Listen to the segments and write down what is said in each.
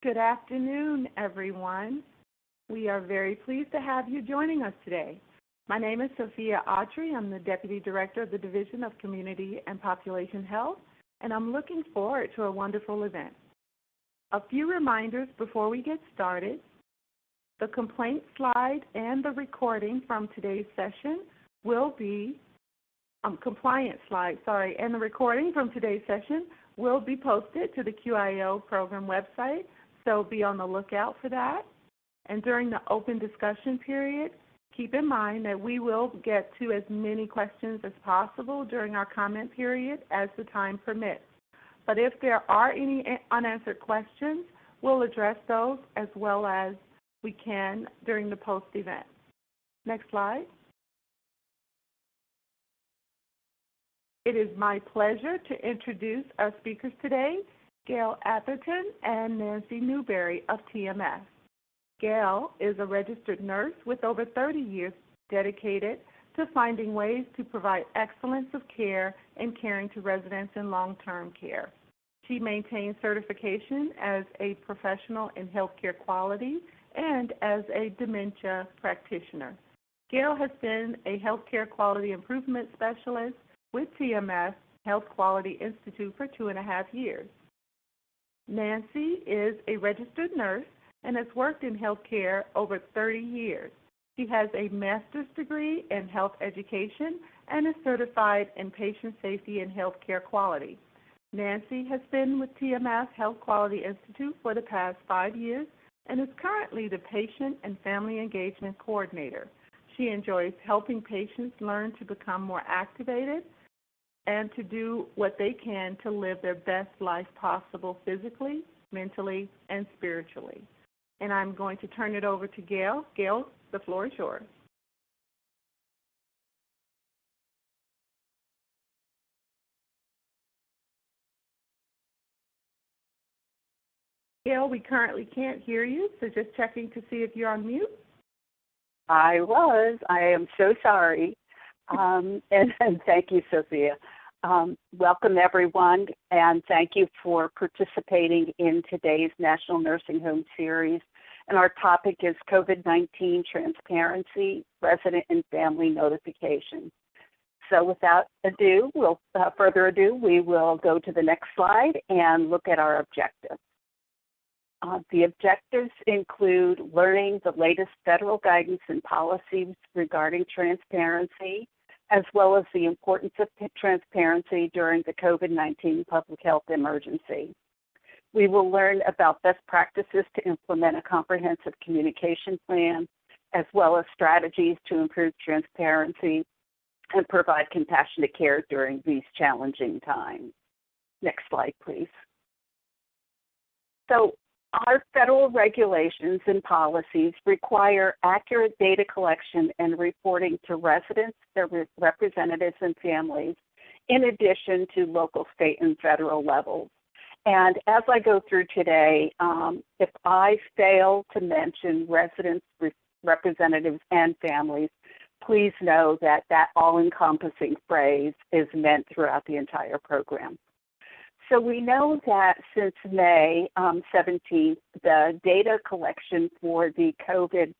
Good afternoon, everyone. We are very pleased to have you joining us today. My name is Sophia Autry. I'm the Deputy Director of the Division of Community and Population Health, and I'm looking forward to a wonderful event. A few reminders before we get started. The complaint slide and the recording from today's session will be, compliance slide, sorry, and the recording from today's session will be posted to the QIO program website, so be on the lookout for that. And during the open discussion period, keep in mind that we will get to as many questions as possible during our comment period as the time permits. But if there are any unanswered questions, we'll address those as well as we can during the post-event. Next slide. It is my pleasure to introduce our speakers today, Gail Atherton and Nancy Newberry of TMS. Gail is a registered nurse with over 30 years dedicated to finding ways to provide excellence of care and caring to residents in long-term care. She maintains certification as a professional in healthcare quality and as a dementia practitioner. Gail has been a healthcare quality improvement specialist with TMS Health Quality Institute for 2.5 years. Nancy is a registered nurse and has worked in healthcare over 30 years. She has a master's degree in health education and is certified in patient safety and healthcare quality. Nancy has been with TMS Health Quality Institute for the past 5 years and is currently the Patient and Family Engagement Coordinator. She enjoys helping patients learn to become more activated and to do what they can to live their best life possible physically, mentally, and spiritually. And I'm going to turn it over to Gail. Gail, the floor is yours. Gail, we currently can't hear you, so just checking to see if you're on mute. I was. I am so sorry. And thank you, Sophia. Welcome, everyone, and thank you for participating in today's National Nursing Home Series. And our topic is COVID-19 transparency, resident and family notification. So without further ado, we will go to the next slide and look at our objectives. The objectives include learning the latest federal guidance and policies regarding transparency, as well as the importance of transparency during the COVID-19 public health emergency. We will learn about best practices to implement a comprehensive communication plan, as well as strategies to improve transparency and provide compassionate care during these challenging times. Next slide, please. So, our federal regulations and policies require accurate data collection and reporting to residents, their representatives, and families, in addition to local, state, and federal levels. And as I go through today, if I fail to mention residents, representatives, and families, please know that that all-encompassing phrase is meant throughout the entire program. So we know that since May 17th, the data collection for the COVID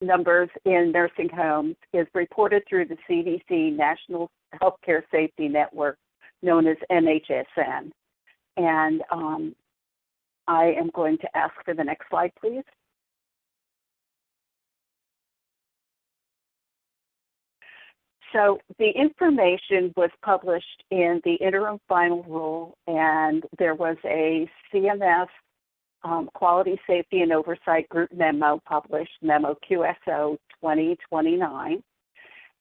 numbers in nursing homes is reported through the CDC National Healthcare Safety Network, known as NHSN. And I am going to ask for the next slide, please. So the information was published in the interim final rule, and there was a CMS Quality Safety and Oversight Group memo published, Memo QSO 2029.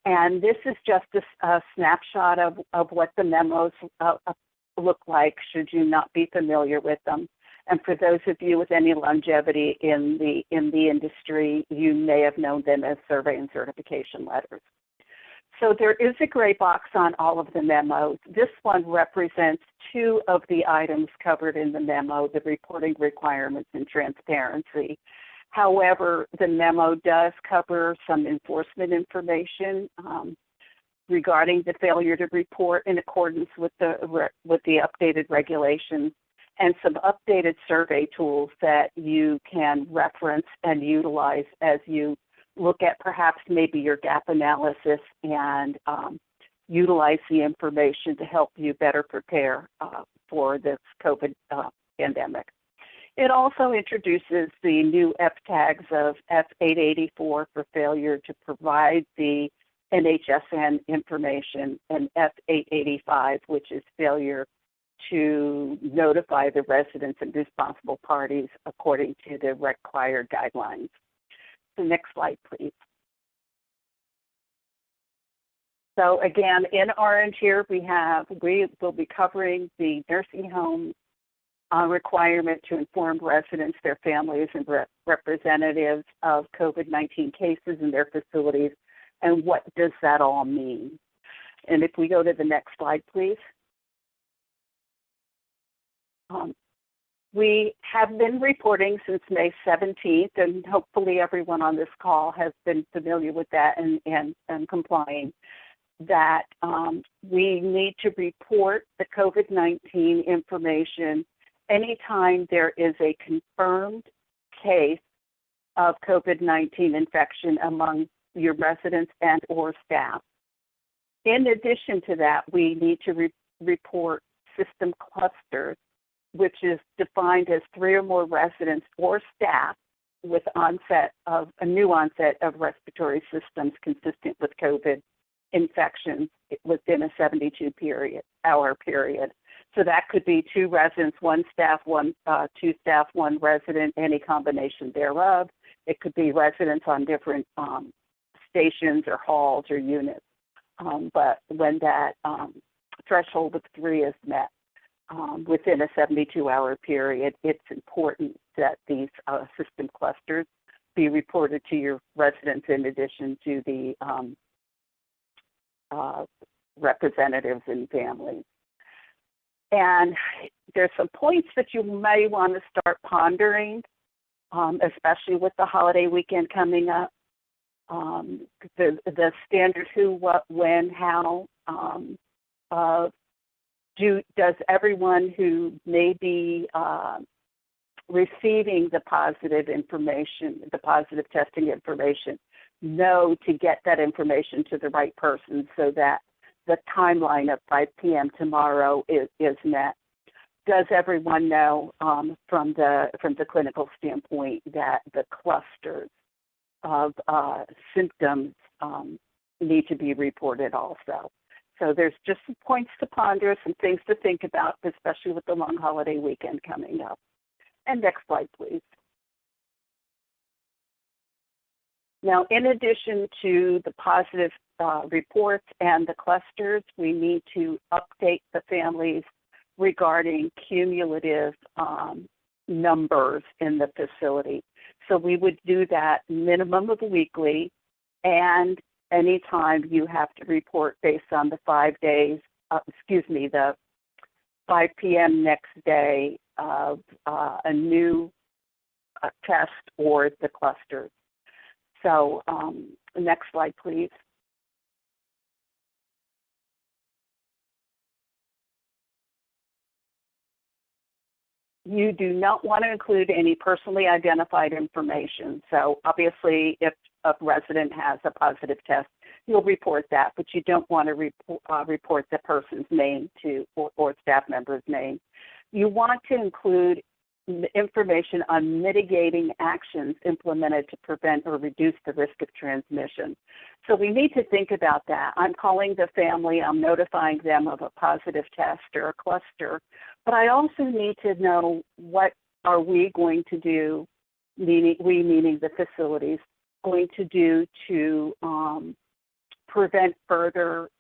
And this is just a snapshot of what the memos look like, should you not be familiar with them. And for those of you with any longevity in the industry, you may have known them as survey and certification letters. So there is a gray box on all of the memos. This one represents 2 of the items covered in the memo, the reporting requirements and transparency. However, the memo does cover some enforcement information. regarding the failure to report in accordance with the updated regulations, and some updated survey tools that you can reference and utilize as you look at perhaps maybe your gap analysis and utilize the information to help you better prepare for this COVID pandemic. It also introduces the new F tags of F884 for failure to provide the NHSN information, and F885, which is failure to notify the residents and responsible parties according to the required guidelines. The next slide, please. So again, in orange here, we will be covering the nursing home requirement to inform residents, their families, and representatives of COVID-19 cases in their facilities, and what does that all mean? And if we go to the next slide, please. We have been reporting since May 17th, and hopefully everyone on this call has been familiar with that and complying, that we need to report the COVID-19 information anytime there is a confirmed case of COVID-19 infection among your residents and or staff. In addition to that, we need to report system clusters, which is defined as 3 or more residents or staff with a new onset of respiratory systems consistent with COVID infections within a 72-hour period. So that could be 2 residents, 1 staff, 2 staff, 1 resident, any combination thereof. It could be residents on different stations or halls or units. But when that threshold of 3 is met within a 72-hour period, it's important that these system clusters be reported to your residents in addition to the representatives and families. And there's some points that you may want to start pondering, especially with the holiday weekend coming up. The standard who, what, when, how. Does everyone who may be receiving the positive information, the positive testing information, know to get that information to the right person so that the timeline of 5 p.m. tomorrow is met? Does everyone know from the clinical standpoint that the clusters of symptoms need to be reported also? So there's just some points to ponder, some things to think about, especially with the long holiday weekend coming up. And next slide, please. Now, in addition to the positive reports and the clusters, we need to update the families regarding cumulative numbers in the facility. So we would do that minimum of weekly, and anytime you have to report based on the 5 days, the 5 p.m. next day of a new test or the clusters. So next slide, please. You do not want to include any personally identified information. So obviously, if a resident has a positive test, you'll report that, but you don't want to report the person's name or staff member's name. You want to include information on mitigating actions implemented to prevent or reduce the risk of transmission. So we need to think about that. I'm calling the family, I'm notifying them of a positive test or a cluster, but I also need to know what are we going to do, meaning the facilities, going to do to prevent further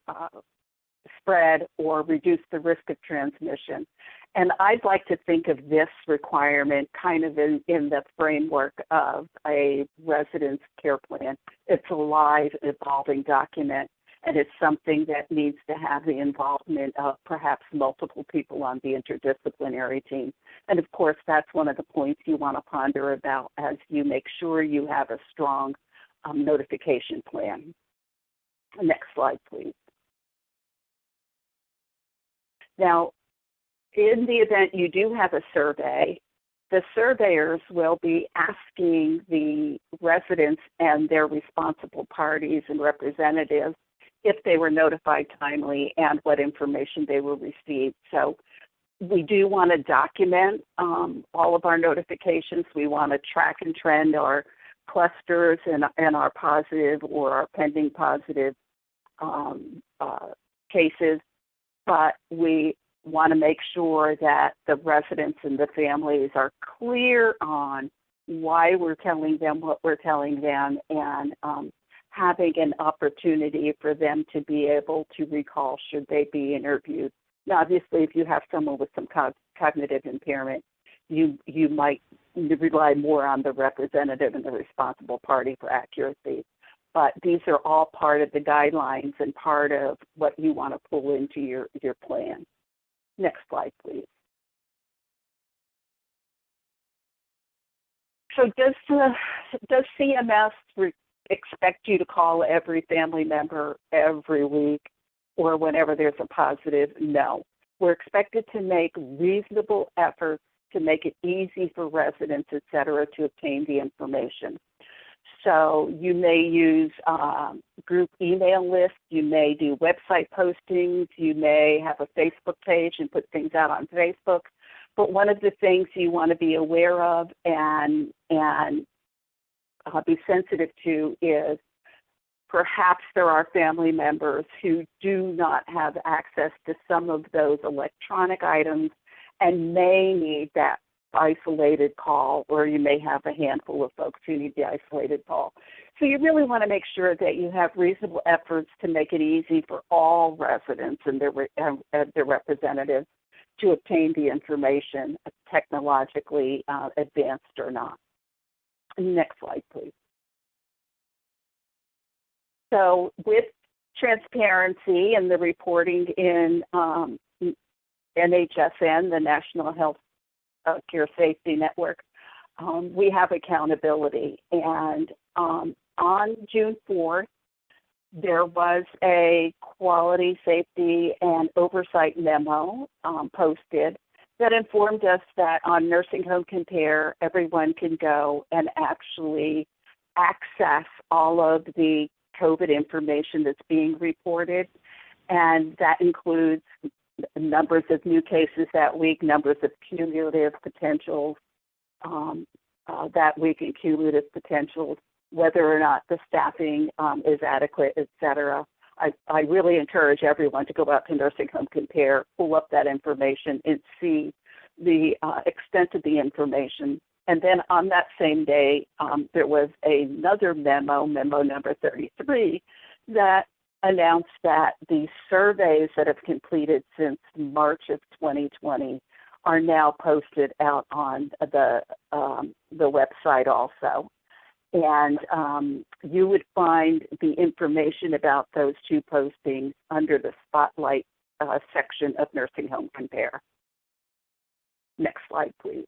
spread or reduce the risk of transmission. And I'd like to think of this requirement kind of in the framework of a residence care plan. It's a live, evolving document, and it's something that needs to have the involvement of perhaps multiple people on the interdisciplinary team. And of course, that's one of the points you want to ponder about as you make sure you have a strong notification plan. Next slide, please. Now, in the event you do have a survey, the surveyors will be asking the residents and their responsible parties and representatives if they were notified timely and what information they were received. So we do want to document all of our notifications. We want to track and trend our clusters and our positive or our pending positive cases, but we want to make sure that the residents and the families are clear on why we're telling them what we're telling them, and having an opportunity for them to be able to recall should they be interviewed. Now, obviously, if you have someone with some cognitive impairment, you might rely more on the representative and the responsible party for accuracy. But these are all part of the guidelines and part of what you want to pull into your plan. Next slide, please. So does CMS expect you to call every family member every week or whenever there's a positive? No. We're expected to make reasonable efforts to make it easy for residents, et cetera, to obtain the information. So you may use group email lists, you may do website postings, you may have a Facebook page and put things out on Facebook. But one of the things you want to be aware of and be sensitive to is perhaps there are family members who do not have access to some of those electronic items and may need that isolated call, or you may have a handful of folks who need the isolated call. So you really want to make sure that you have reasonable efforts to make it easy for all residents and their representatives to obtain the information, technologically advanced or not. Next slide, please. So with transparency and the reporting in NHSN, the National Health Care Safety Network, we have accountability. And on June 4th, there was a quality, safety, and oversight memo posted that informed us that on Nursing Home Compare, everyone can go and actually access all of the COVID information that's being reported, and that includes numbers of new cases that week, numbers of cumulative potentials that week, and cumulative potentials, whether or not the staffing is adequate, et cetera. I really encourage everyone to go out to Nursing Home Compare, pull up that information, and see the extent of the information. And then on that same day, there was another memo number 33, that announced that the surveys that have completed since March of 2020 are now posted out on the website also. And you would find the information about those two postings under the Spotlight section of Nursing Home Compare. Next slide, please.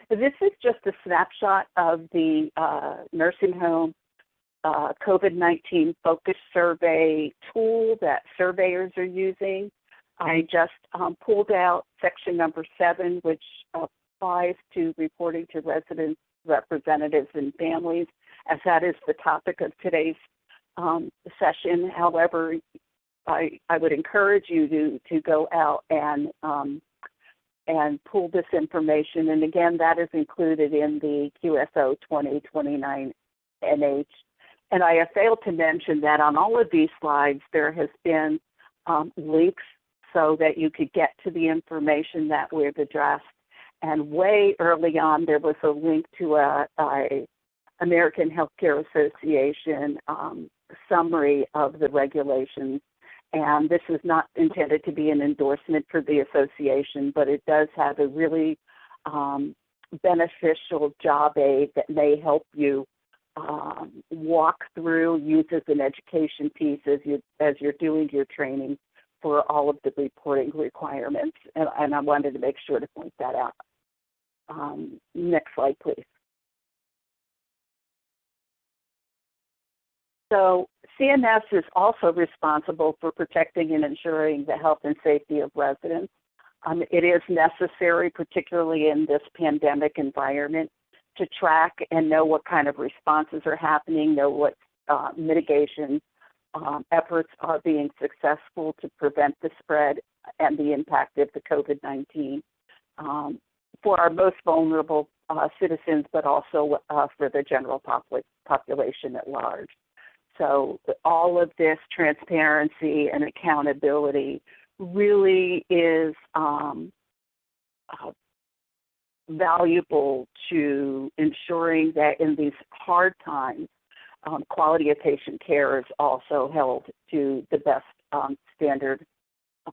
This is just a snapshot of the nursing home COVID-19 focus survey tool that surveyors are using. I just pulled out section number 7, which applies to reporting to residents, representatives, and families, as that is the topic of today's session. However, I would encourage you to go out and pull this information. And again, that is included in the QSO 2029 NH. And I have failed to mention that on all of these slides, there has been links so that you could get to the information that we've addressed. And way early on, there was a link to a American Healthcare Association summary of the regulations. And this is not intended to be an endorsement for the association, but it does have a really beneficial job aid that may help you walk through, use as an education piece as you're doing your training for all of the reporting requirements. And I wanted to make sure to point that out. Next slide, please. So CMS is also responsible for protecting and ensuring the health and safety of residents. It is necessary, particularly in this pandemic environment, to track and know what kind of responses are happening, know what mitigation efforts are being successful to prevent the spread and the impact of the COVID-19 for our most vulnerable citizens, but also for the general population at large. So all of this transparency and accountability really is valuable to ensuring that in these hard times, quality of patient care is also held to the best standard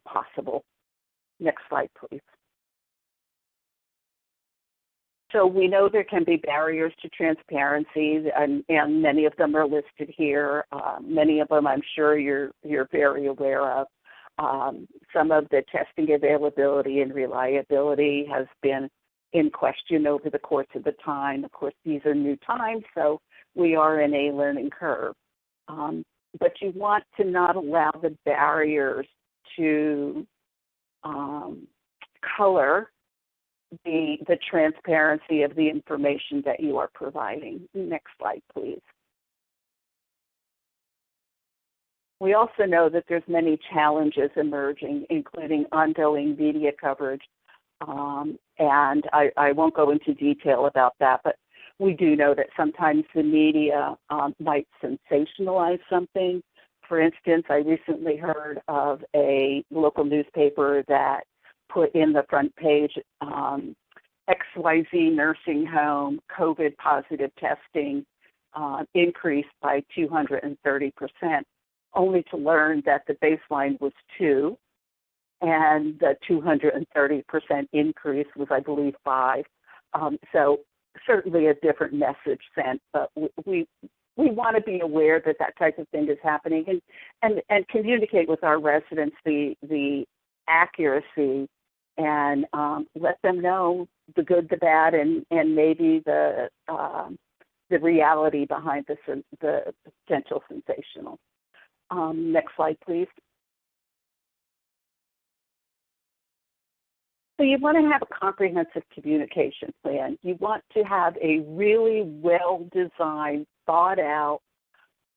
possible. Next slide, please. So we know there can be barriers to transparency, and many of them are listed here. Many of them I'm sure you're very aware of. Some of the testing availability and reliability has been in question over the course of the time. Of course, these are new times, so we are in a learning curve. But you want to not allow the barriers to color the transparency of the information that you are providing. Next slide, please. We also know that there's many challenges emerging, including ongoing media coverage, and I won't go into detail about that, but we do know that sometimes the media might sensationalize something. For instance, I recently heard of a local newspaper that put in the front page, XYZ nursing home COVID positive testing increased by 230%, only to learn that the baseline was 2, and the 230% increase was, I believe, 5. So certainly a different message sent, but we want to be aware that that type of thing is happening and communicate with our residents the accuracy and let them know the good, the bad, and maybe the reality behind the potential sensational. Next slide, please. So you want to have a comprehensive communication plan. You want to have a really well-designed, thought-out,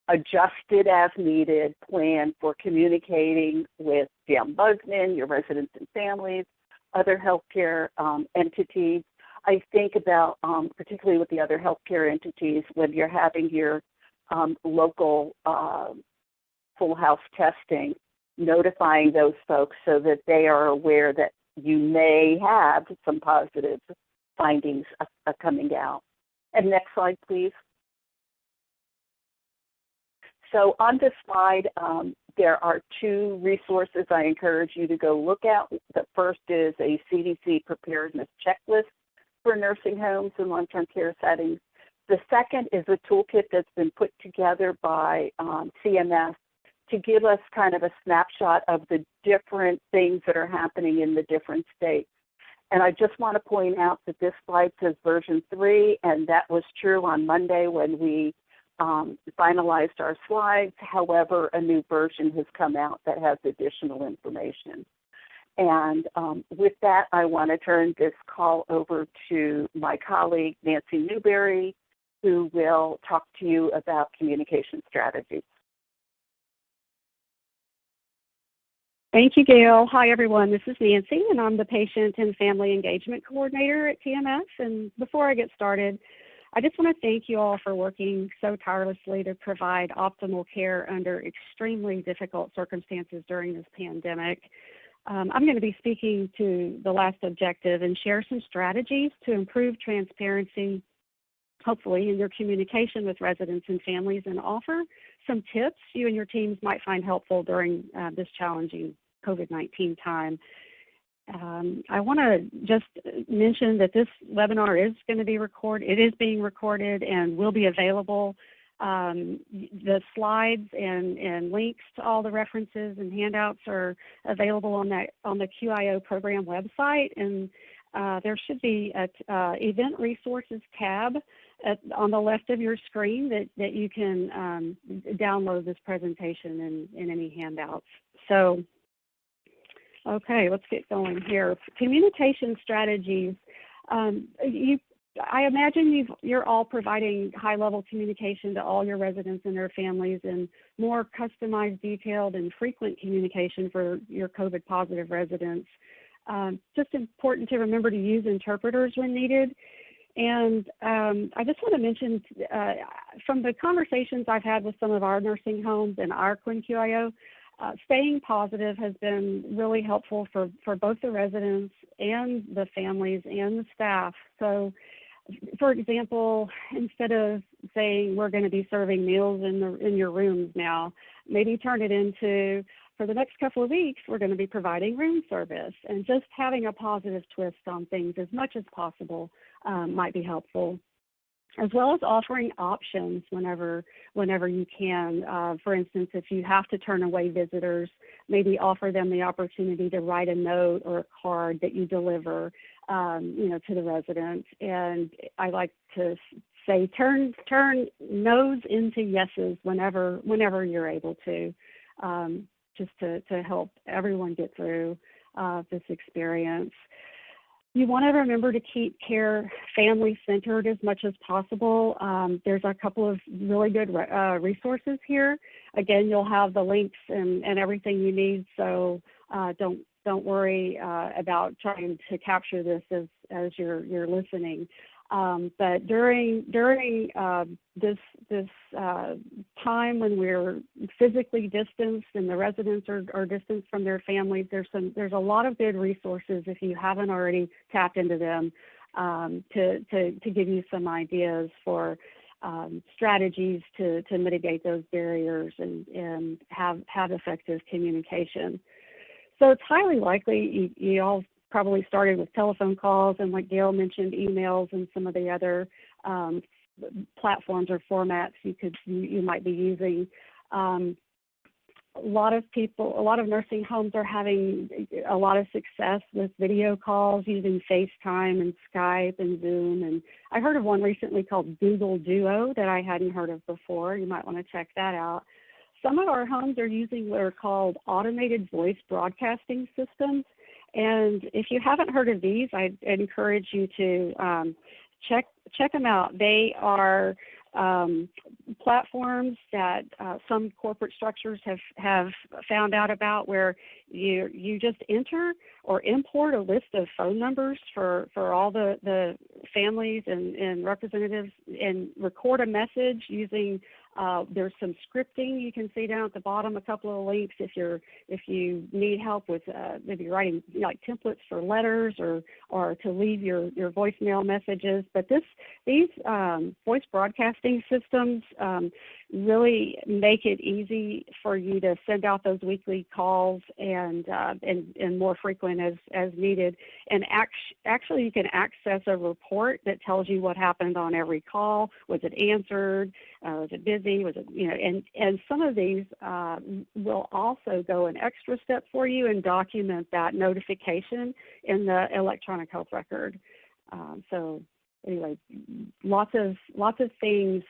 adjusted as needed plan for communicating with the ombudsman, your residents and families, other healthcare entities. I think about, particularly with the other healthcare entities, when you're having your local full house testing, notifying those folks so that they are aware that you may have some positive findings coming out. And next slide, please. So on this slide, there are 2 resources I encourage you to go look at. The first is a CDC preparedness checklist for nursing homes and long-term care settings. The second is a toolkit that's been put together by CMS to give us kind of a snapshot of the different things that are happening in the different states. And I just want to point out that this slide says version 3, and that was true on Monday when we finalized our slides. However, a new version has come out that has additional information. And with that, I want to turn this call over to my colleague, Nancy Newberry, who will talk to you about communication strategies. Thank you, Gail. Hi, everyone. This is Nancy, and I'm the Patient and Family Engagement Coordinator at TMS. And before I get started, I just want to thank you all for working so tirelessly to provide optimal care under extremely difficult circumstances during this pandemic. I'm going to be speaking to the last objective and share some strategies to improve transparency, hopefully, in your communication with residents and families, and offer some tips you and your teams might find helpful during this challenging COVID-19 time. I want to just mention that this webinar is going to be recorded. It is being recorded and will be available. The slides and links to all the references and handouts are available on the QIO program website, and there should be an event resources tab on the left of your screen that you can download this presentation in any handouts. So, okay, let's get going here. Communication strategies. I imagine you're all providing high-level communication to all your residents and their families, and more customized, detailed, and frequent communication for your COVID-positive residents. Just important to remember to use interpreters when needed. And I just want to mention, from the conversations I've had with some of our nursing homes and our QuinnQIO, staying positive has been really helpful for both the residents and the families and the staff. So, for example, instead of saying we're going to be serving meals in your rooms now, maybe turn it into, for the next couple of weeks, we're going to be providing room service. And just having a positive twist on things as much as possible might be helpful, as well as offering options whenever you can. For instance, if you have to turn away visitors, maybe offer them the opportunity to write a note or a card that you deliver, to the resident. And I like to say, turn no's into yeses whenever you're able to, just to help everyone get through this experience. You want to remember to keep care family-centered as much as possible. There's a couple of really good resources here. Again, you'll have the links and everything you need, so don't worry about trying to capture this as you're listening. But during this time when we're physically distanced and the residents are distanced from their families, there's a lot of good resources if you haven't already tapped into them to give you some ideas for strategies to mitigate those barriers and have effective communication. So it's highly likely you all probably started with telephone calls and, like Gail mentioned, emails and some of the other platforms or formats you might be using. A lot of nursing homes are having a lot of success with video calls using FaceTime and Skype and Zoom. And I heard of one recently called Google Duo that I hadn't heard of before. You might want to check that out. Some of our homes are using what are called automated voice broadcasting systems. And if you haven't heard of these, I'd encourage you to check them out. They are platforms that some corporate structures have found out about, where you just enter or import a list of phone numbers for all the families and representatives and record a message using. There's some scripting you can see down at the bottom, a couple of links if you need help with maybe writing like templates for letters or to leave your voicemail messages. But these voice broadcasting systems really make it easy for you to send out those weekly calls and more frequent as needed. And actually you can access a report that tells you what happened on every call. Was it answered? Was it busy? Was it, and some of these will also go an extra step for you and document that notification in the electronic health record. So anyway, lots of things.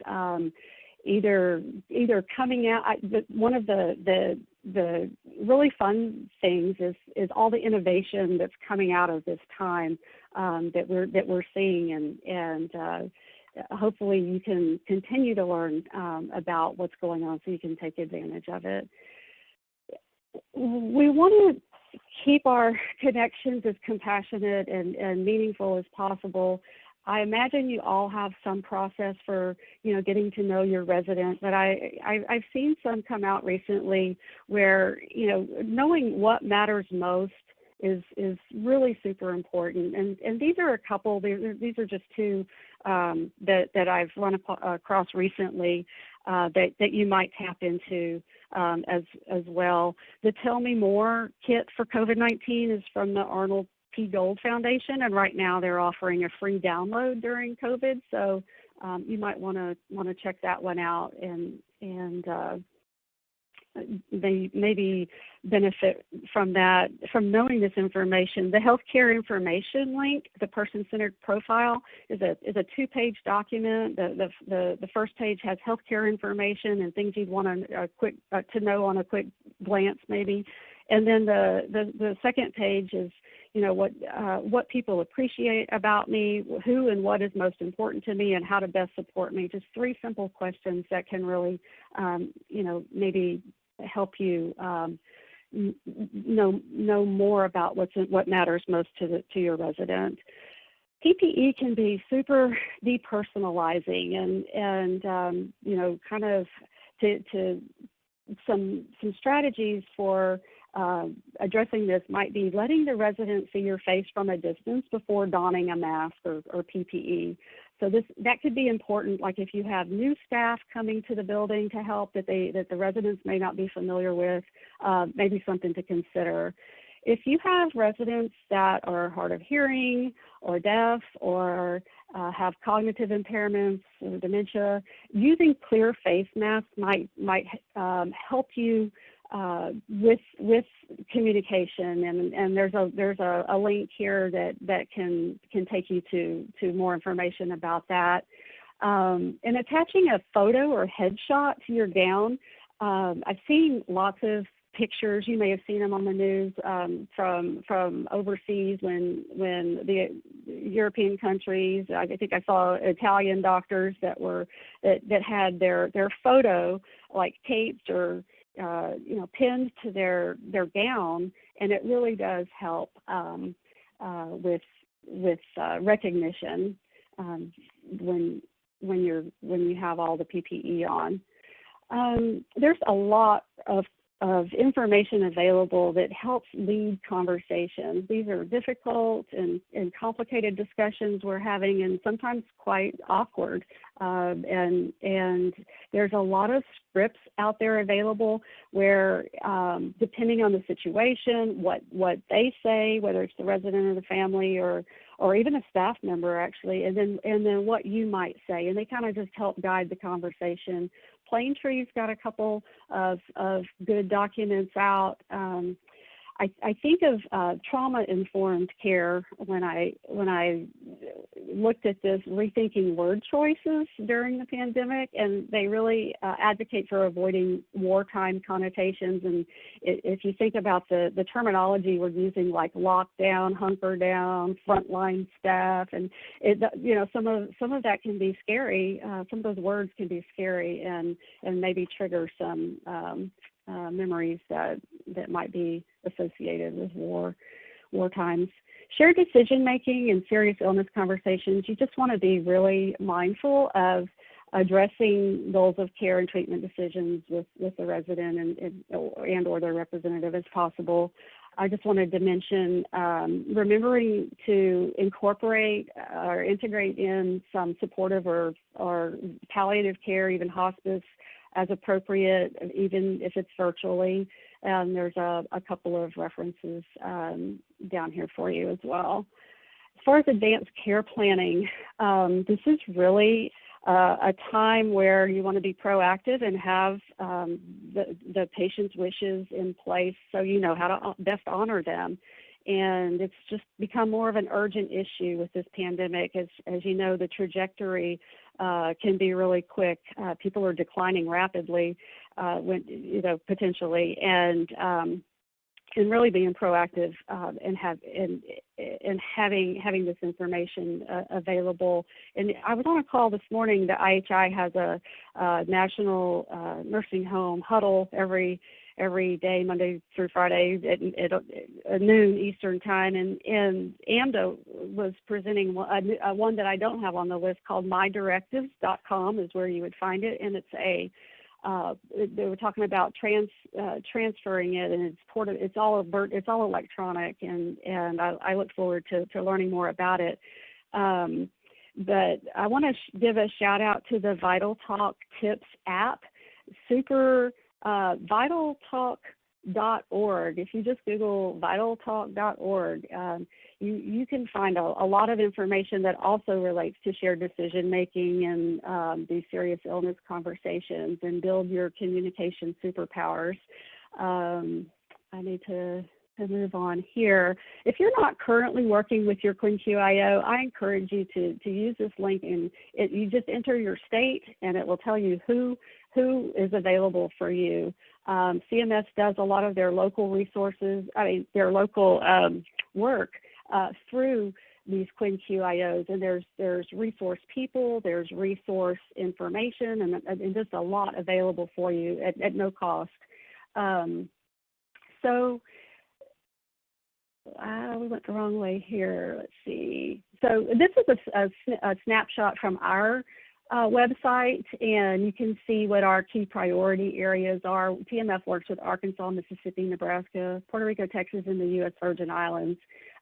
Either coming out. One of the really fun things is all the innovation that's coming out of this time that we're seeing, and hopefully you can continue to learn about what's going on so you can take advantage of it. We want to keep our connections as compassionate and meaningful as possible. I imagine you all have some process for, getting to know your resident, but I've seen some come out recently where, knowing what matters most is really super important. And these are a couple, these are just two that I've run across recently that you might tap into as well. The Tell Me More kit for COVID-19 is from the Arnold P. Gold Foundation, and right now they're offering a free download during COVID, so you might want to check that one out and they maybe benefit from that, from knowing this information. The healthcare information link, the person-centered profile, is a 2-page document. The first page has healthcare information and things you'd want to know on a quick glance, maybe. And then the second page is, what people appreciate about me, who and what is most important to me, and how to best support me. Just 3 simple questions that can really, maybe help you know more about what matters most to your resident. PPE can be super depersonalizing, and kind of to some strategies for addressing this might be letting the resident see your face from a distance before donning a mask or PPE. So that could be important, like if you have new staff coming to the building to help that the residents may not be familiar with, maybe something to consider. If you have residents that are hard of hearing or deaf or have cognitive impairments or dementia, using clear face masks might help you with communication, and there's a link here that can take you to more information about that. And attaching a photo or headshot to your gown. I've seen lots of pictures. You may have seen them on the news from overseas when the European countries. I think I saw Italian doctors that had their photo like taped or pinned to their gown, and it really does help with recognition when you have all the PPE on. There's a lot of information available that helps lead conversations. These are difficult and complicated discussions we're having, and sometimes quite awkward. And there's a lot of scripts out there available where, depending on the situation, what they say, whether it's the resident or the family or even a staff member actually, and then what you might say, and they kind of just help guide the conversation. Plaintree's got a couple of good documents out. I think of trauma-informed care when I looked at this, rethinking word choices during the pandemic, and they really advocate for avoiding wartime connotations. And if you think about the terminology we're using, like lockdown, hunker down, frontline staff, and some of that can be scary. Some of those words can be scary and maybe trigger some memories that might be associated with war times. Shared decision making and serious illness conversations, you just want to be really mindful of addressing goals of care and treatment decisions with the resident and or their representative as possible. I just wanted to mention remembering to incorporate or integrate in some supportive or palliative care, even hospice, as appropriate, even if it's virtually. There's a couple of references down here for you as well. As far as advanced care planning, this is really a time where you want to be proactive and have the patient's wishes in place so you know how to best honor them. And it's just become more of an urgent issue with this pandemic. As you know, the trajectory can be really quick. People are declining rapidly, potentially, and really being proactive and having this information available. And I was on a call this morning. The IHI has a national nursing home huddle every day, Monday through Friday at noon Eastern time, and AMDA was presenting one that I don't have on the list called mydirectives.com is where you would find it, and they were talking about transferring it, and it's all electronic, and I look forward to learning more about it. But I want to give a shout out to the Vital Talk Tips app. Vital Talk vitaltalk.org. If you just Google vitaltalk.org, you can find a lot of information that also relates to shared decision making and these serious illness conversations and build your communication superpowers. I need to move on here. If you're not currently working with your QuinnQIO, I encourage you to use this link, and you just enter your state and it will tell you who is available for you. CMS does a lot of their local resources, their local work through these QuinnQIOs, and there's resource people, there's resource information, and just a lot available for you at no cost. We went the wrong way here. Let's see. So this is a snapshot from our website, and you can see what our key priority areas are. TMF works with Arkansas, Mississippi, Nebraska, Puerto Rico, Texas, and the U.S. Virgin Islands.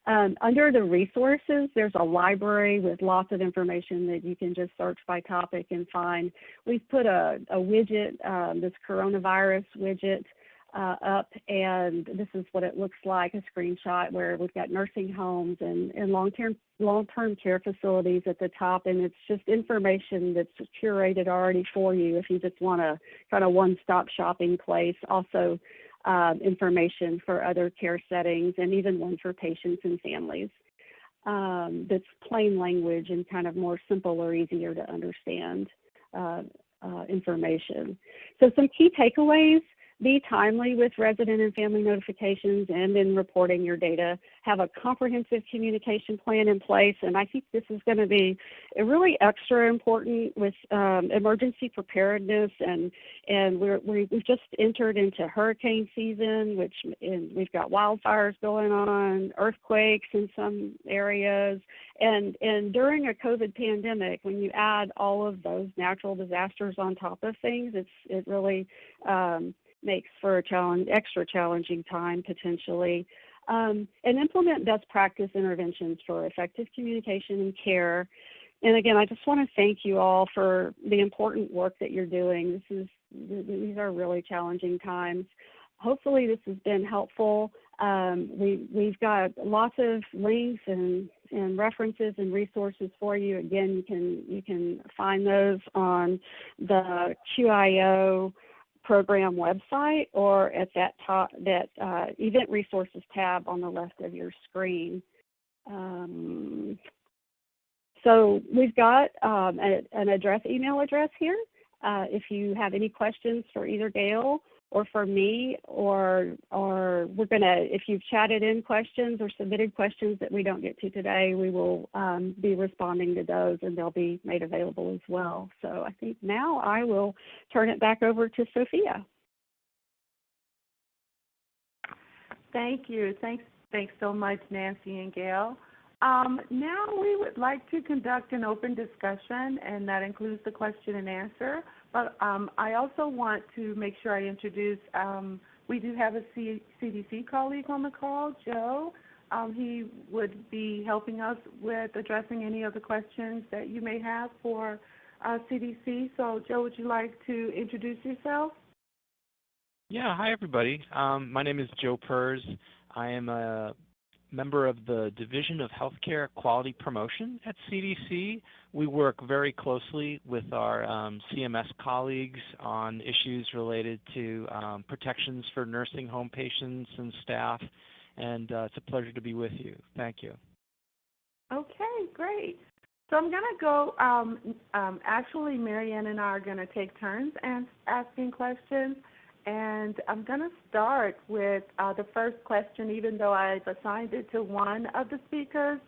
Under the resources, there's a library with lots of information that you can just search by topic and find. We've put a widget, this coronavirus widget, up, and this is what it looks like, a screenshot where we've got nursing homes and long-term care facilities at the top, and it's just information that's curated already for you if you just want a kind of one-stop shopping place. Also, information for other care settings and even one for patients and families. That's plain language and kind of more simple or easier to understand information. So some key takeaways: be timely with resident and family notifications and in reporting your data. Have a comprehensive communication plan in place, and I think this is going to be really extra important with emergency preparedness, and we've just entered into hurricane season, and we've got wildfires going on, earthquakes in some areas, and during a COVID pandemic, when you add all of those natural disasters on top of things, it really makes for a extra challenging time potentially. And implement best practice interventions for effective communication and care. And again, I just want to thank you all for the important work that you're doing. These are really challenging times. Hopefully this has been helpful. We've got lots of links and references and resources for you. Again, you can find those on the QIO program website or at that event resources tab on the left of your screen. So we've got an email address here. If you have any questions for either Gail or for me, or if you've chatted in questions or submitted questions that we don't get to today, we will be responding to those, and they'll be made available as well. So I think now I will turn it back over to Sophia. Thank you. Thanks so much, Nancy and Gail. Now we would like to conduct an open discussion, and that includes the question and answer. But I also want to make sure I introduce, we do have a CDC colleague on the call, Joe. He would be helping us with addressing any of the questions that you may have for CDC. So, Joe, would you like to introduce yourself? Yeah, hi, everybody. My name is Joe Pers. I am a member of the Division of Healthcare Quality Promotion at CDC. We work very closely with our CMS colleagues on issues related to protections for nursing home patients and staff, and it's a pleasure to be with you. Thank you. Okay, great. So I'm going to go, actually, Marianne and I are going to take turns asking questions. And I'm going to start with the first question, even though I've assigned it to one of the speakers.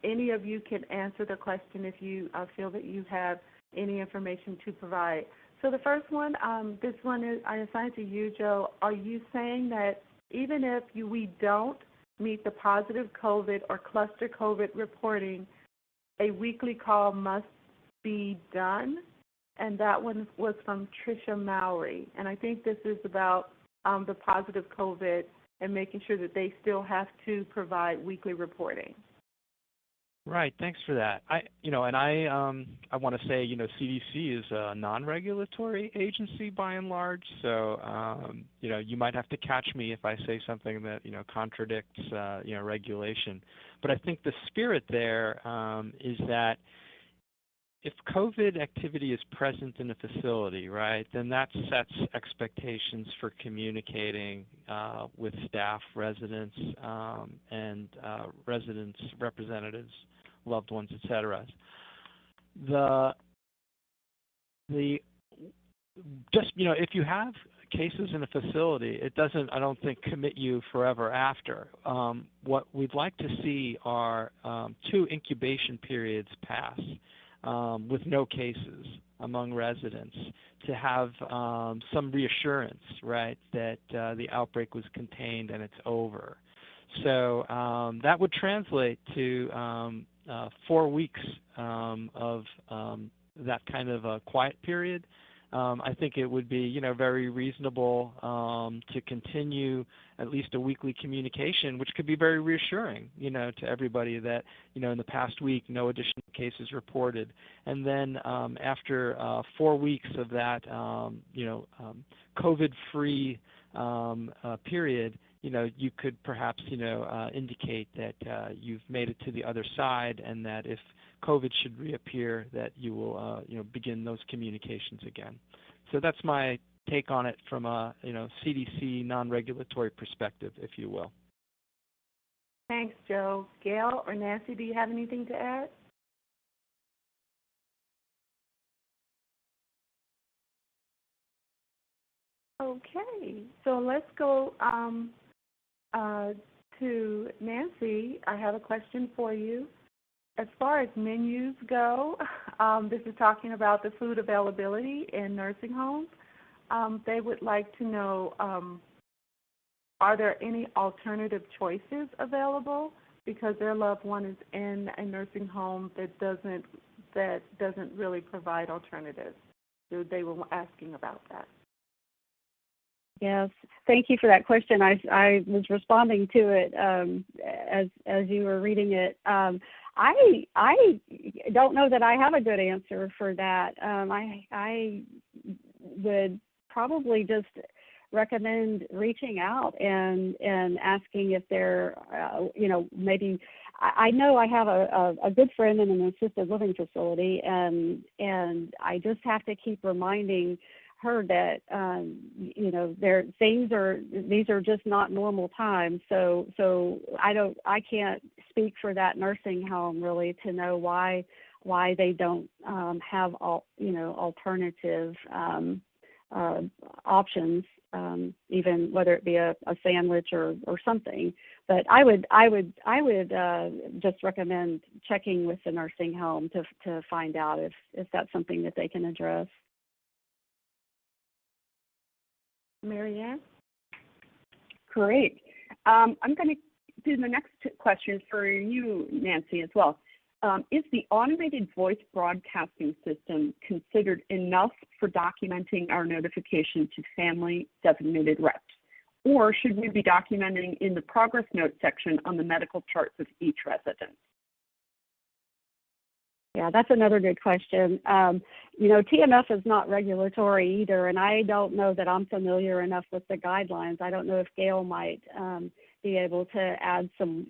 Any of you can answer the question if you feel that you have any information to provide. So the first one, this one is I assigned to you, Joe. Are you saying that even if we don't meet the positive COVID or cluster COVID reporting, a weekly call must be done? And that one was from Tricia Mowry. And I think this is about the positive COVID and making sure that they still have to provide weekly reporting. Right. Thanks for that. I want to say, CDC is a non-regulatory agency by and large, so you might have to catch me if I say something that contradicts regulation. But I think the spirit there is that if COVID activity is present in a facility, right, then that sets expectations for communicating with staff, residents, and residents, representatives, loved ones, etc. If you have cases in a facility, it doesn't, I don't think, commit you forever after. What we'd like to see are 2 incubation periods pass with no cases among residents to have some reassurance, right, that the outbreak was contained and it's over. So that would translate to 4 weeks of that kind of a quiet period. I think it would be, very reasonable to continue at least a weekly communication, which could be very reassuring, to everybody that, in the past week, no additional cases reported. And then after 4 weeks of that, COVID-free period, you could perhaps, indicate that you've made it to the other side, and that if COVID should reappear, that you will, begin those communications again. So that's my take on it from a, CDC non-regulatory perspective, if you will. Thanks, Joe. Gail or Nancy, do you have anything to add? Okay, so let's go to Nancy. I have a question for you. As far as menus go, this is talking about the food availability in nursing homes. They would like to know, are there any alternative choices available because their loved one is in a nursing home that doesn't really provide alternatives? So they were asking about that. Yes, thank you for that question. I was responding to it as you were reading it. I don't know that I have a good answer for that. I would probably just recommend reaching out and asking if they're, maybe. I know I have a good friend in an assisted living facility, and I just have to keep reminding her that these are just not normal times. So I can't speak for that nursing home really to know why they don't have alternative options, even whether it be a sandwich or something. But I would just recommend checking with the nursing home to find out if that's something that they can address. Mary Ann? Great. I'm going to do the next question for you, Nancy, as well. Is the automated voice broadcasting system considered enough for documenting our notification to family designated reps? Or should we be documenting in the progress note section on the medical charts of each resident? Yeah, that's another good question. TMF is not regulatory either, and I don't know that I'm familiar enough with the guidelines. I don't know if Gail might be able to add some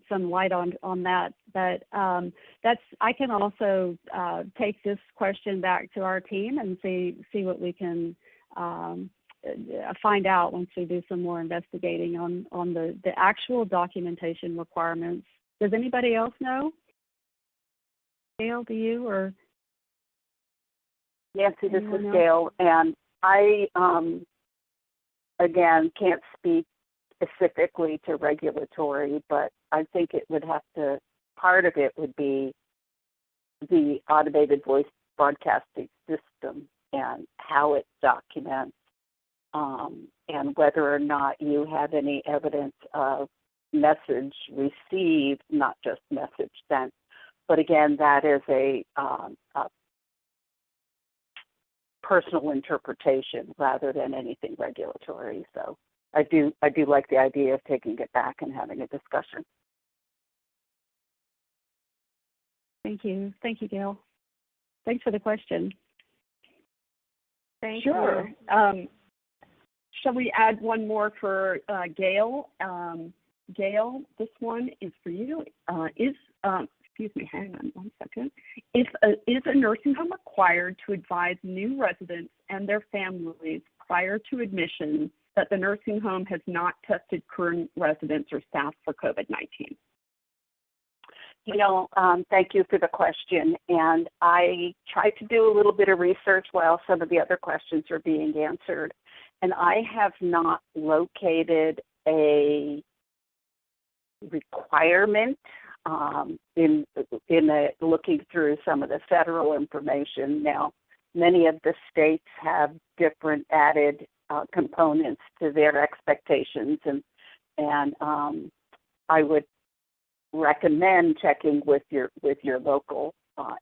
light on that. But I can also take this question back to our team and see what we can find out once we do some more investigating on the actual documentation requirements. Does anybody else know? Gail, do you or? Nancy, this is Gail, and I, again, can't speak specifically to regulatory, but I think it would have to, part of it would be the automated voice broadcasting system and how it documents, and whether or not you have any evidence of message received, not just message sent. But again, that is a personal interpretation rather than anything regulatory. So I do like the idea of taking it back and having a discussion. Thank you. Thank you, Gail. Thanks for the question. Thank Sure. you. Shall we add one more for Gail? Gail, this one is for you. Excuse me, hang on one second. Is a nursing home required to advise new residents and their families prior to admission that the nursing home has not tested current residents or staff for COVID-19? Thank you for the question. And I tried to do a little bit of research while some of the other questions are being answered. And I have not located a requirement in looking through some of the federal information. Now, many of the states have different added components to their expectations, and I would recommend checking with your local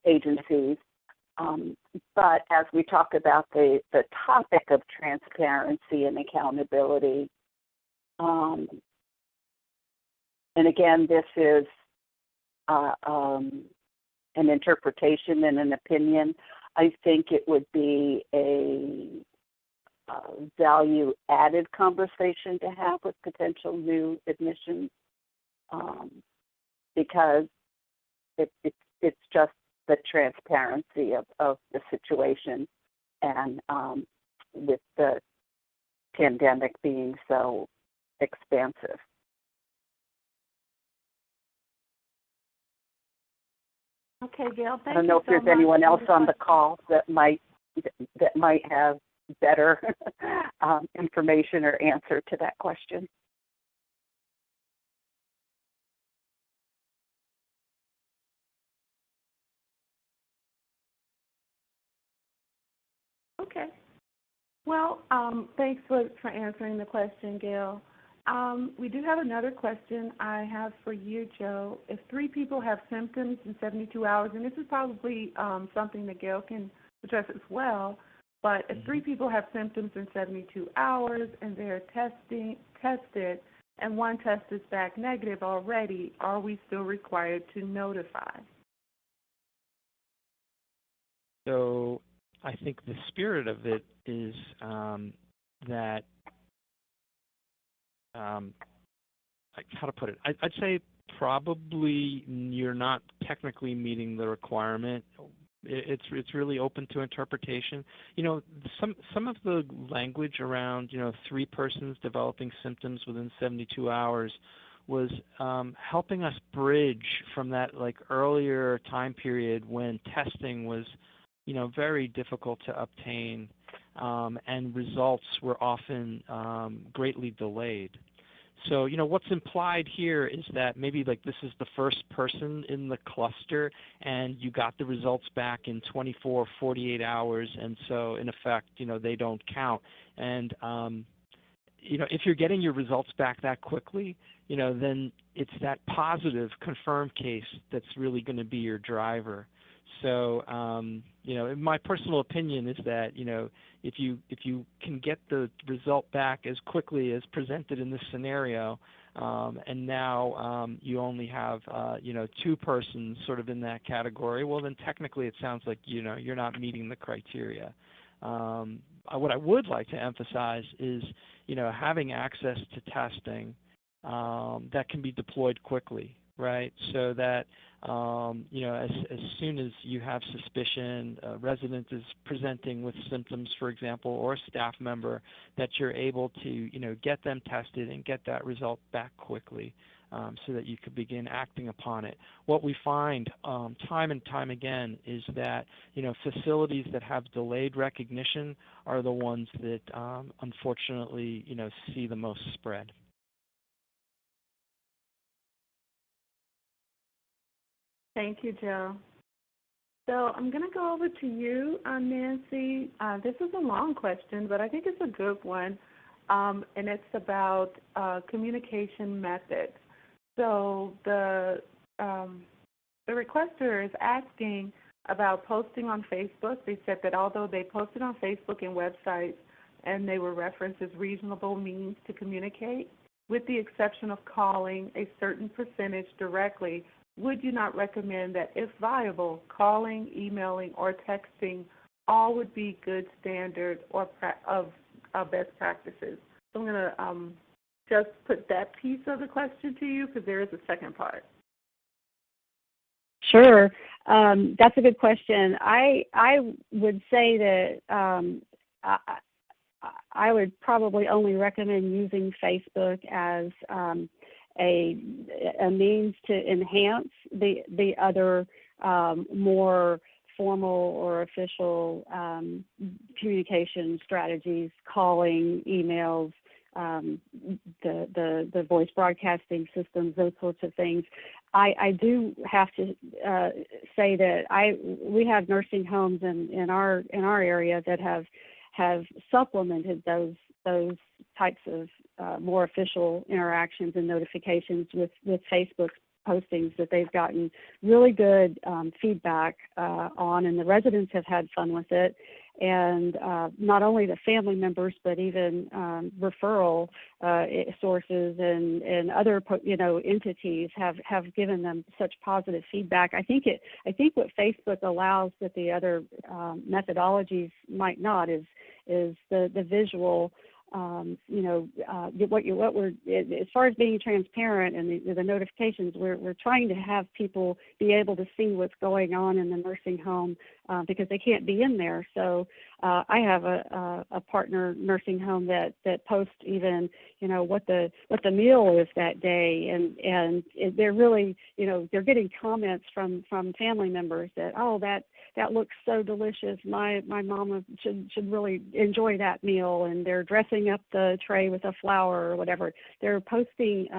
agencies. But as we talk about the topic of transparency and accountability, and again, this is an interpretation and an opinion, I think it would be a value-added conversation to have with potential new admissions, because it's just the transparency of the situation, and with the pandemic being so expansive. Okay, Gail, thank you so much. I don't know if there's anyone else on the call that might have better information or answer to that question. Okay. Well, thanks for answering the question, Gail. We do have another question I have for you, Joe. If 3 people have symptoms in 72 hours, and this is probably something that Gail can address as well, but if 3 people have symptoms in 72 hours and they're tested and one test is back negative already, are we still required to notify? So I think the spirit of it is that, how to put it, I'd say probably you're not technically meeting the requirement. It's really open to interpretation. Some of the language around 3 persons developing symptoms within 72 hours was helping us bridge from that earlier time period when testing was very difficult to obtain, and results were often greatly delayed. So, what's implied here is that maybe this is the first person in the cluster and you got the results back in 24, 48 hours, and so in effect, they don't count. And, if you're getting your results back that quickly, then it's that positive confirmed case that's really going to be your driver. So, my personal opinion is that, if you can get the result back as quickly as presented in this scenario, and now you only have, 2 persons sort of in that category, well, then technically it sounds like, you're not meeting the criteria. What I would like to emphasize is, having access to testing that can be deployed quickly, right? So that, as soon as you have suspicion, a resident is presenting with symptoms, for example, or a staff member, that you're able to, get them tested and get that result back quickly, so that you could begin acting upon it. What we find time and time again is that, facilities that have delayed recognition are the ones that unfortunately, see the most spread. Thank you, Joe. So I'm going to go over to you, Nancy. This is a long question, but I think it's a good one, and it's about communication methods. So the requester is asking about posting on Facebook. They said that although they posted on Facebook and websites and they were referenced as reasonable means to communicate, with the exception of calling a certain percentage directly, would you not recommend that, if viable, calling, emailing, or texting all would be good standard or best practices? So I'm going to just put that piece of the question to you because there is a second part. Sure. That's a good question. I would say that I would probably only recommend using Facebook as a means to enhance the other more formal or official communication strategies, calling, emails, the voice broadcasting systems, those sorts of things. I do have to say that we have nursing homes in our area that have supplemented those types of more official interactions and notifications with Facebook postings that they've gotten really good feedback on, and the residents have had fun with it. And not only the family members, but even referral sources and other entities have given them such positive feedback. I think what Facebook allows that the other methodologies might not is the visual. What we're as far as being transparent and the notifications, we're trying to have people be able to see what's going on in the nursing home because they can't be in there. So I have a partner nursing home that posts even what the meal is that day, and they're really they're getting comments from family members that that looks so delicious. My mama should really enjoy that meal, and they're dressing up the tray with a flower or whatever. They're posting.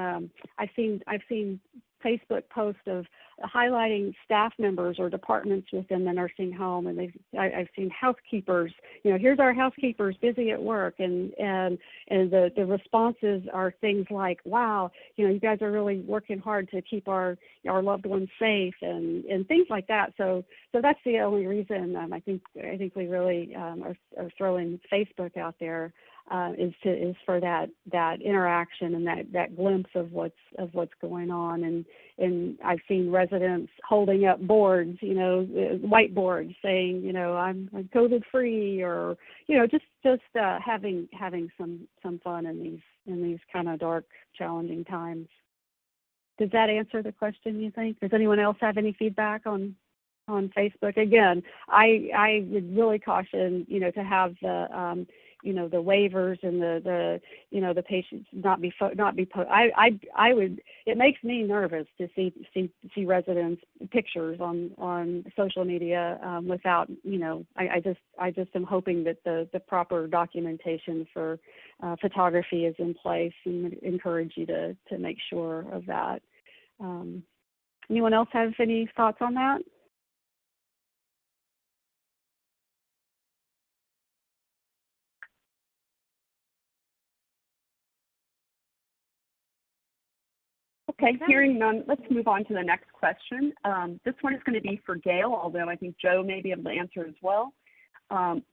I've seen Facebook posts of highlighting staff members or departments within the nursing home, and I've seen housekeepers. Here's our housekeepers busy at work, and the responses are things like, "Wow, you guys are really working hard to keep our loved ones safe," and things like that. So that's the only reason I think we really are throwing Facebook out there. Is for that interaction and that glimpse of what's going on, and I've seen residents holding up boards, whiteboards saying, I'm COVID free, or just having some fun in these kind of dark, challenging times. Does that answer the question, you think? Does anyone else have any feedback on Facebook? Again, I would really caution to have the the waivers and the patients not be I would. It makes me nervous to see residents' pictures on social media without I just am hoping that the proper documentation for photography is in place, and would encourage you to make sure of that. Anyone else have any thoughts on that? Okay, hearing none, let's move on to the next question. This one is going to be for Gail, although I think Joe may be able to answer as well.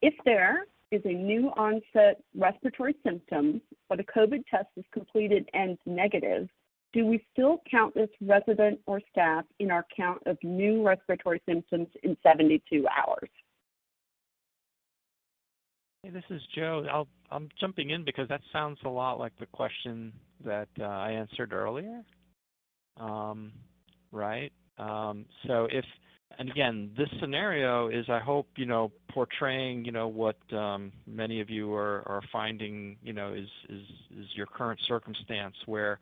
If there is a new onset respiratory symptoms, but a COVID test is completed and negative, do we still count this resident or staff in our count of new respiratory symptoms in 72 hours? Hey, this is Joe. I'm jumping in because that sounds a lot like the question that I answered earlier. Right? So and again, this scenario is, I hope, portraying, what many of you are finding, is your current circumstance where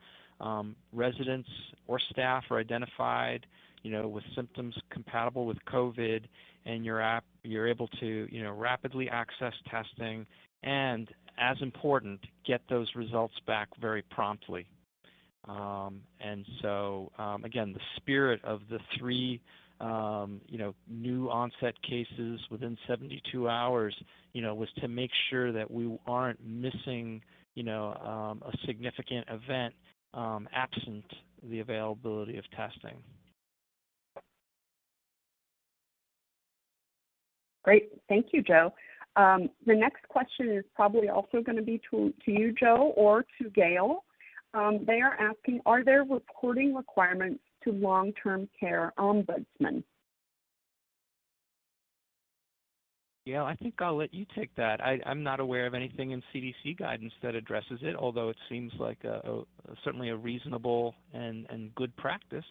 residents or staff are identified, with symptoms compatible with COVID, and you're able to, rapidly access testing and, as important, get those results back very promptly. And so, again, the spirit of the three, new onset cases within 72 hours, was to make sure that we aren't missing, a significant event absent the availability of testing. Great. Thank you, Joe. The next question is probably also going to be to you, Joe, or to Gail. They are asking, are there reporting requirements to long-term care ombudsman? Yeah, I think I'll let you take that. I'm not aware of anything in CDC guidance that addresses it, although it seems like certainly a reasonable and good practice.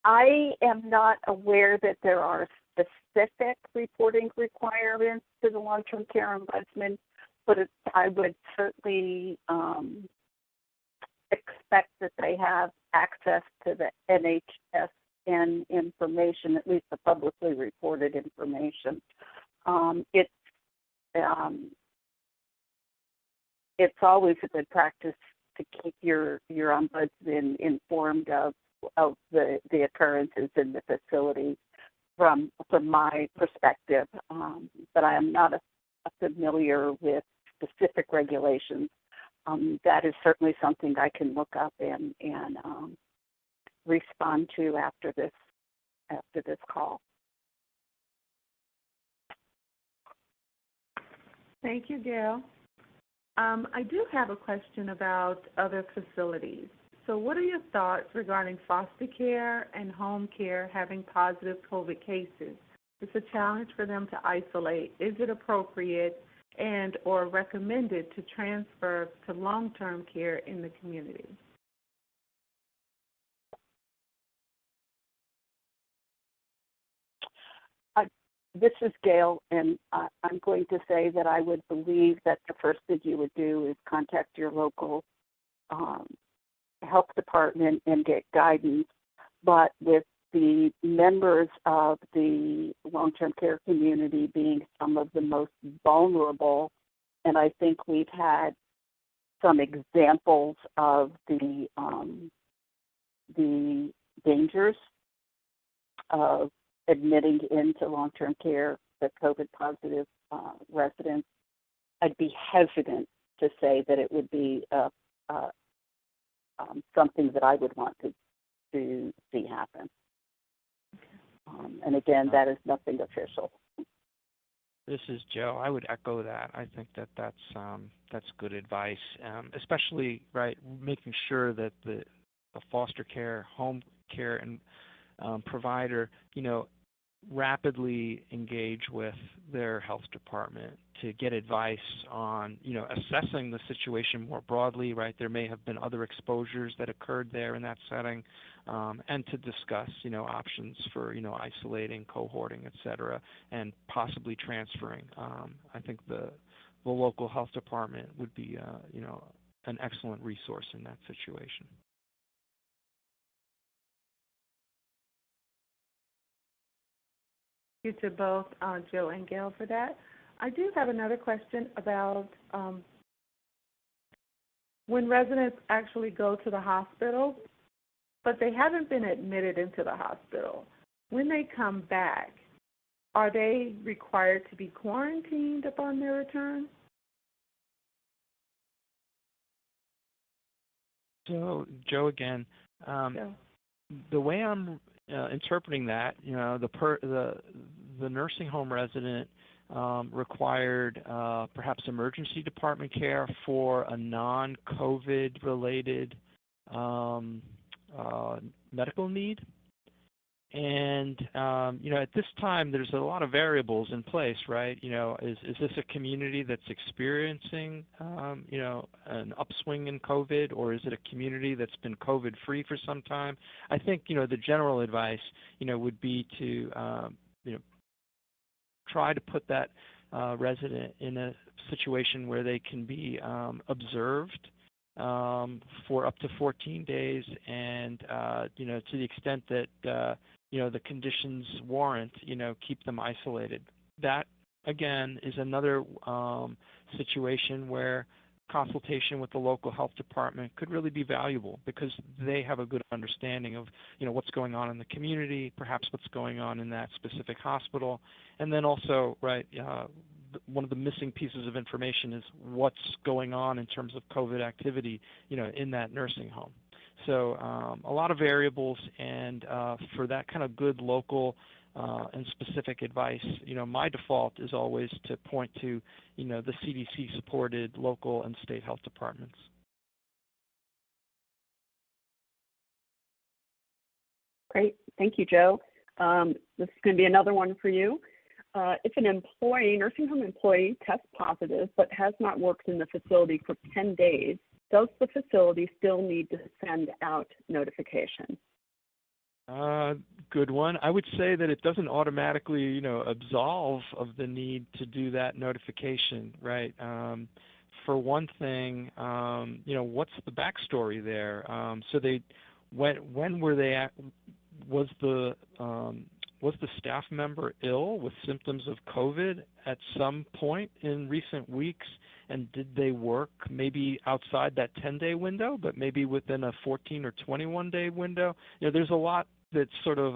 I am not aware that there are specific reporting requirements to the long-term care ombudsman, but I would certainly expect that they have access to the NHSN information, at least the publicly reported information. It's always a good practice to keep your ombudsman informed of the occurrences in the facility from my perspective, but I am not familiar with specific regulations. That is certainly something I can look up and respond to after this call. Thank you, Gail. I do have a question about other facilities. So what are your thoughts regarding foster care and home care having positive COVID cases? It's a challenge for them to isolate. Is it appropriate and or recommended to transfer to long-term care in the community? This is Gail, and I'm going to say that I would believe that the first thing you would do is contact your local health department and get guidance. But with the members of the long-term care community being some of the most vulnerable, and I think we've had some examples of the dangers of admitting into long-term care the COVID-positive residents, I'd be hesitant to say that it would be something that I would want to see happen. And again, that is nothing official. This is Joe. I would echo that. I think that's good advice, especially making sure that the foster care, home care, and provider, rapidly engage with their health department to get advice on, assessing the situation more broadly, right? There may have been other exposures that occurred there in that setting, and to discuss, options for, isolating, cohorting, et cetera, and possibly transferring. I think the local health department would be, an excellent resource in that situation. Thank you to both Joe and Gail for that. I do have another question about when residents actually go to the hospital, but they haven't been admitted into the hospital. When they come back, are they required to be quarantined upon their return? So, Joe again, the way I'm interpreting that, the nursing home resident required perhaps emergency department care for a non-COVID related medical need. And, at this time, there's a lot of variables in place, right? Is this a community that's experiencing, an upswing in COVID, or is it a community that's been COVID-free for some time? I think, the general advice, would be to, try to put that resident in a situation where they can be observed for up to 14 days, and, to the extent that, the conditions warrant, keep them isolated. That, again, is another situation where consultation with the local health department could really be valuable because they have a good understanding of, what's going on in the community, perhaps what's going on in that specific hospital. And then also, one of the missing pieces of information is what's going on in terms of COVID activity, in that nursing home. So a lot of variables, and for that kind of good local and specific advice, my default is always to point to, the CDC-supported local and state health departments. Great. Thank you, Joe. This is going to be another one for you. If an nursing home employee tests positive but has not worked in the facility for 10 days, does the facility still need to send out notification? Good one. I would say that it doesn't automatically, absolve of the need to do that notification, right? For one thing, what's the backstory there? So when were they at? Was the staff member ill with symptoms of COVID at some point in recent weeks? And did they work maybe outside that 10-day window, but maybe within a 14 or 21-day window? There's a lot that's sort of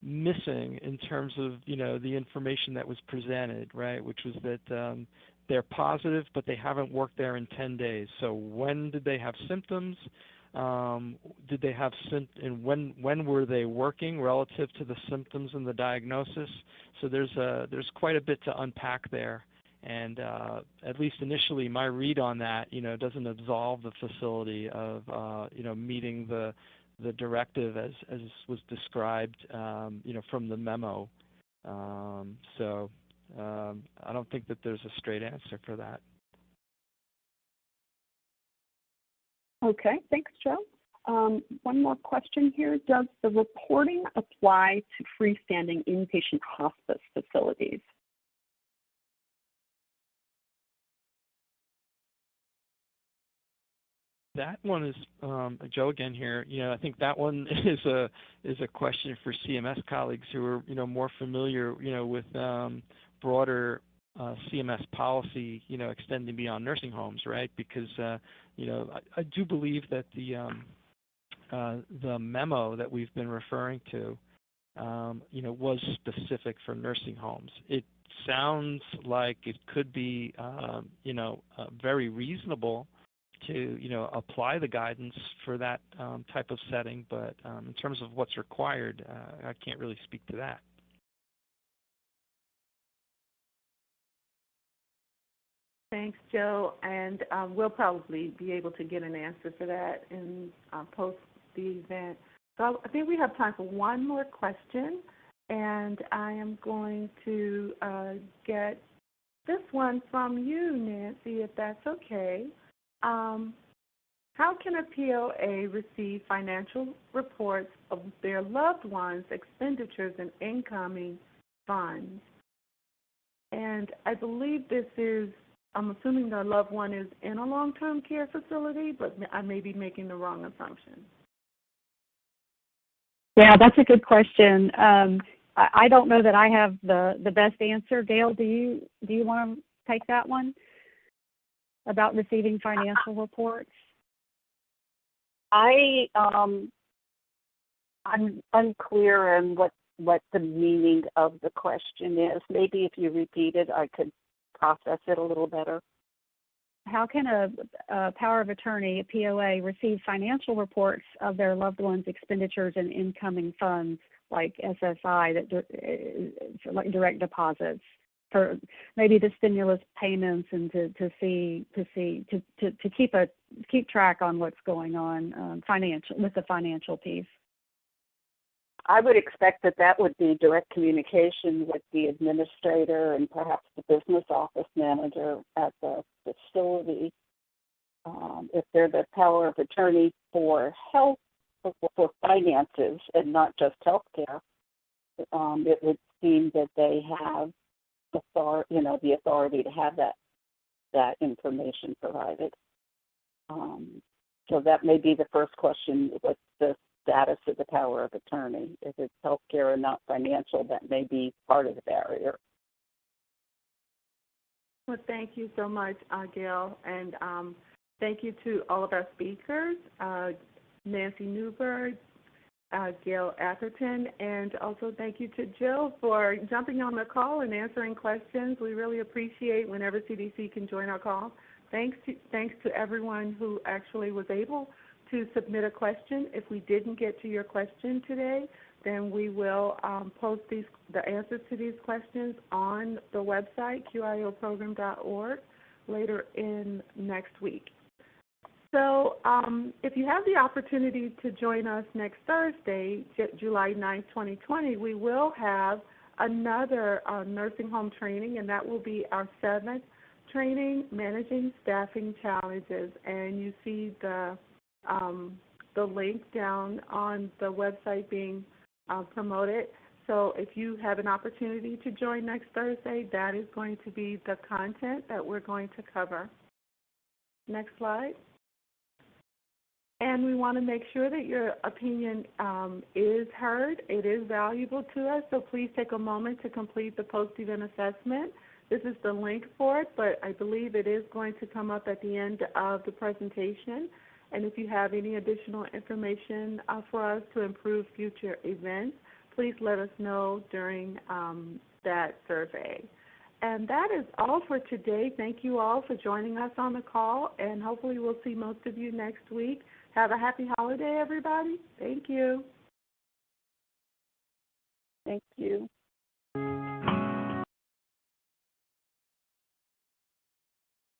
missing in terms of, the information that was presented, right, which was that they're positive, but they haven't worked there in 10 days. So when did they have symptoms? Did they have and when were they working relative to the symptoms and the diagnosis? So there's quite a bit to unpack there, and at least initially, my read on that, doesn't absolve the facility of meeting the directive as was described, from the memo. So I don't think that there's a straight answer for that. Okay, thanks, Joe. One more question here. Does the reporting apply to freestanding inpatient hospice facilities? That one is Joe again here. I think that one is a question for CMS colleagues who are more familiar with broader CMS policy extending beyond nursing homes, right? Because I do believe that the memo that we've been referring to was specific for nursing homes. It sounds like it could be very reasonable to apply the guidance for that type of setting, but in terms of what's required, I can't really speak to that. Thanks, Joe, and we'll probably be able to get an answer for that in post the event. So I think we have time for one more question, and I am going to get this one from you, Nancy, if that's okay. How can a POA receive financial reports of their loved ones' expenditures and incoming funds? And I believe this is, I'm assuming the loved one is in a long-term care facility, but I may be making the wrong assumption. Yeah, that's a good question. I don't know that I have the best answer. Gail, do you want to take that one about receiving financial reports? I'm unclear on what the meaning of the question is. Maybe if you repeat it, I could process it a little better. How can a power of attorney, a POA, receive financial reports of their loved ones' expenditures and incoming funds, like SSI, like direct deposits, for maybe the stimulus payments, and to keep track on what's going on with the financial piece? I would expect that would be direct communication with the administrator and perhaps the business office manager at the facility. If they're the power of attorney for health, for finances, and not just health care, it would seem that they have the authority to have that information provided. So that may be the first question: what's the status of the power of attorney? If it's healthcare and not financial, that may be part of the barrier. Well, thank you so much, Gail, and thank you to all of our speakers, Nancy Newberg, Gail Atherton, and also thank you to Jill for jumping on the call and answering questions. We really appreciate whenever CDC can join our call. Thanks to everyone who actually was able to submit a question. If we didn't get to your question today, then we will post the answers to these questions on the website, qioprogram.org, later in next week. So if you have the opportunity to join us next Thursday, July 9th, 2020, we will have another nursing home training, and that will be our 7th training, Managing Staffing Challenges. And you see the link down on the website being promoted. So if you have an opportunity to join next Thursday, that is going to be the content that we're going to cover. Next slide. And we want to make sure that your opinion is heard. It is valuable to us, so please take a moment to complete the post-event assessment. This is the link for it, but I believe it is going to come up at the end of the presentation. And if you have any additional information for us to improve future events, please let us know during that survey. And that is all for today. Thank you all for joining us on the call, and hopefully we'll see most of you next week. Have a happy holiday, everybody. Thank you. Thank you.